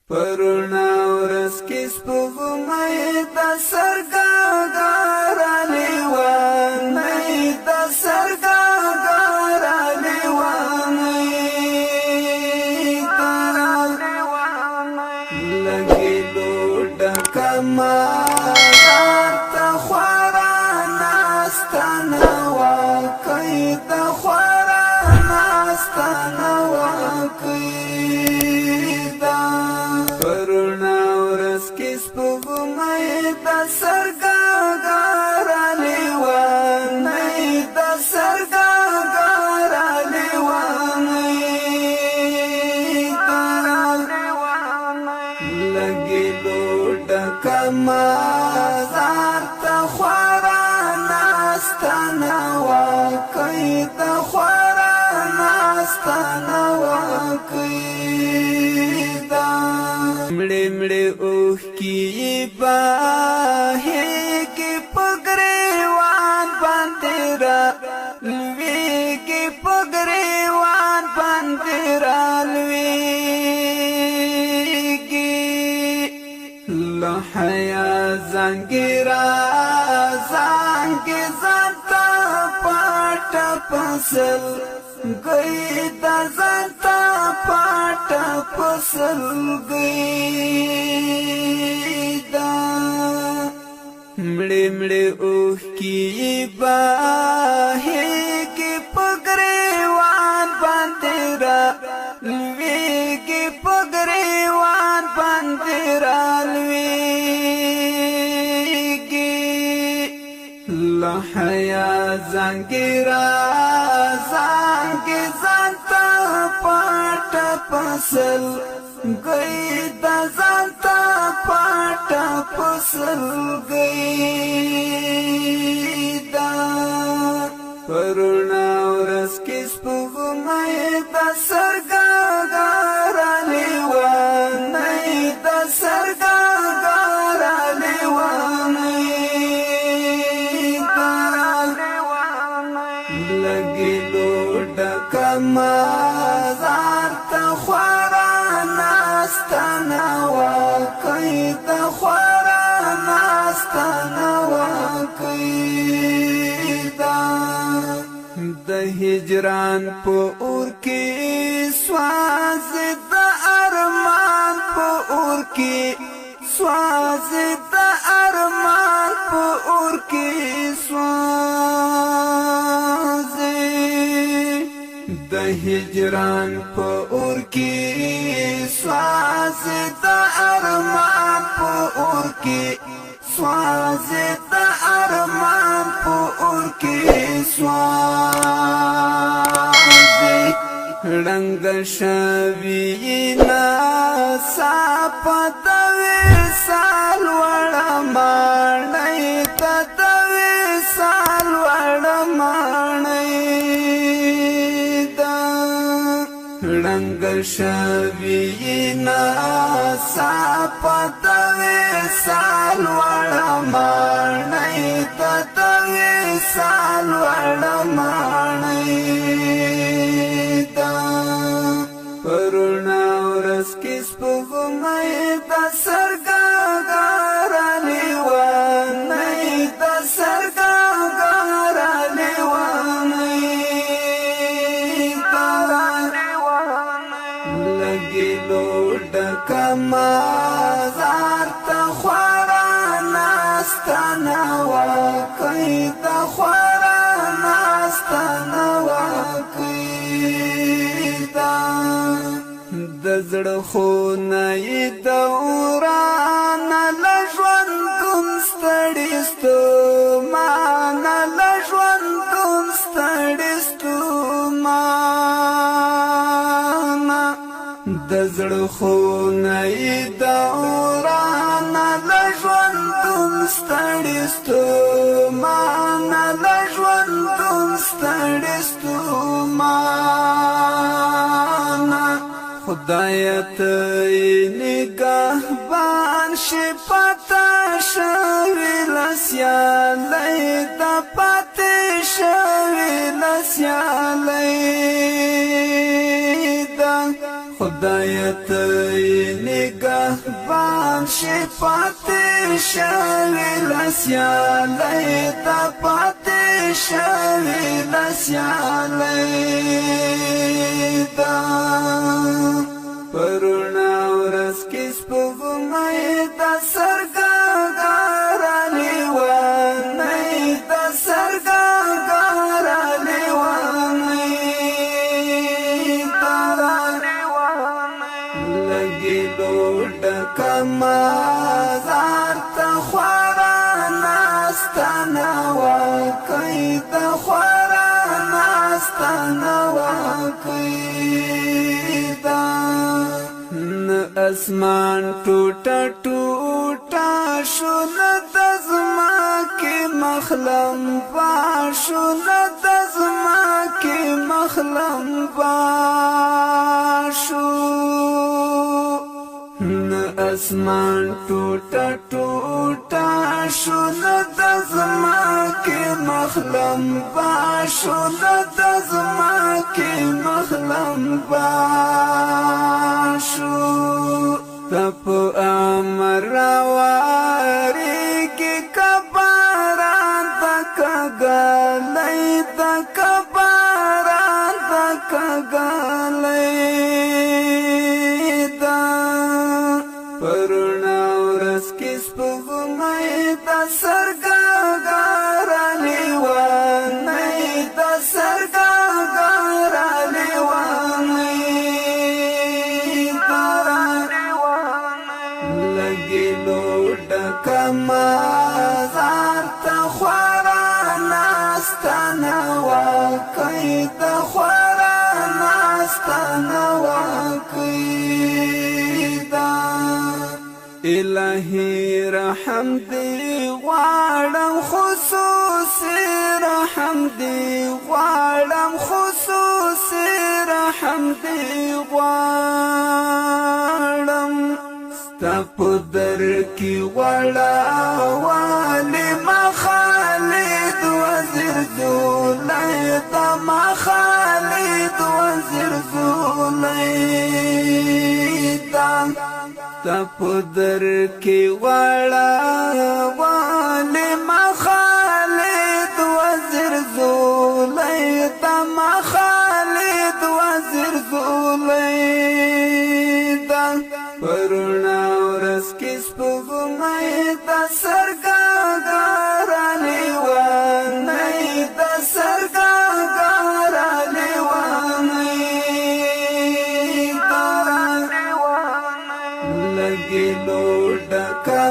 پرونا ورځ کې سپوږمۍ د سرګاګاره لیوانۍ د سرګاګاره لیوانۍ لګېدو ډکه مازار ته خورا ناسته نه وه کوي د خورا ناسته نه وه کوي سپوږمۍ د سرګاګاره لیوانۍ د سرګاګاره لیوانۍ لګېدو ډکه مازار ته خورا ناسته نه وه کوي د خورا ناسته نه وه کوي مړې مړې اوښکې بهېږي په ګریوان باندې رالوېږي په ګریوان باندې رالوېږي له حیا زانګې رازانګې ځان ته پټه پسل گئی دا زنتا پاٹا پسل گئی دا مڑے مڑے اوکی باہیگی پگریوان باندیرا لویگی پگریوان باندیرا لویگی لحیا زنگیرا زانگی زانتا پاٹا پسل گئی دا زانتا پاٹا پسل گئی دا پرونا ورځ کې سپوږمۍ د سرګاګاره لیوانۍ د سرګاګاره لیوانۍ لګېدو ډکه مازار ته خورا ناسته نه وه کوي د خورا ناسته نه وه کوي د هجران په اور کې سوازي د ارمان په اور کې سوازي د ارمان په اور کې سوازي د هجران په اور کې سوازي د ارمان په اور کې سوازي د ارمان په اور کې سوازي رنگ شوی ناسا په وصال وړه ماڼۍ ته د وصال وړه ماڼۍ ده رنگ شوی ناسا په وصال وړه ماڼۍ ته د وصال وړه ماڼۍ پرونا ورځ کې سپوږمۍ د سرګاګاره لیوانۍ د سرګاګاره لیوانۍ لګېدو ډکه مازار ته خورا ناسته نه وه کوي د خورا ناسته نه وه کوي د زړه خونه یې دورانه له ژوندون ستړي ستومانه له ژوندون ستړي ستومانه د زړه خونه یې دورانه له ژوندون ستړي ستومانه له ژوندون ستړي ستومانه خدای ته نگهبان شي پاته شوي له سیالۍ ته پاتې شوي له سیالۍ ده خدای ته نگهبان شي پاتې شوي لسیالی تا پاتې شوي لسیالی دا پرونا ورځ کې سپوږمۍ د سرګاګاره لیوانۍ د سرګاګاره لیوانۍ لګېدو ډکه مزار ته خورا ناسته نوه کوي د خورا ناسته نوه کوي دا نه اسمان ټوټه ټوټه شو نه د ځمکې مخلمبا شو نه د ځمکې مخلمبا شو نه اسمان ټوټه ټوټه شو نه د ځمکې مخلمبا شو نه د ځمکې مخلمبا شو ته په امر راوارېږي که باران د کږلۍ د که باران د کږلۍ ده پرونا ورځ کې سپوږمۍ د سرګاګاره لیوانۍ د سرګاګاره لیوانۍ لګېدو ډکه مزار ته خورا ناسته نوه کوي د خورا ناسته نوه کوي دا الهي رحم دې غواړم خصوصي رحم دې غواړم خصوصي رحم دې غواړم ستا په در کې وړه والي ما خالد وزیر زولی دا ما خالد وزیر زولی دا ستا په در کې وړه والي ما خالد وزیر زولی دا ما خالد وزیر زولی دا پرونا ورځ کې سپوږمۍ د سرګاګاره لیوانۍ د سرګاګاره لیوانۍ لګېدو ډکه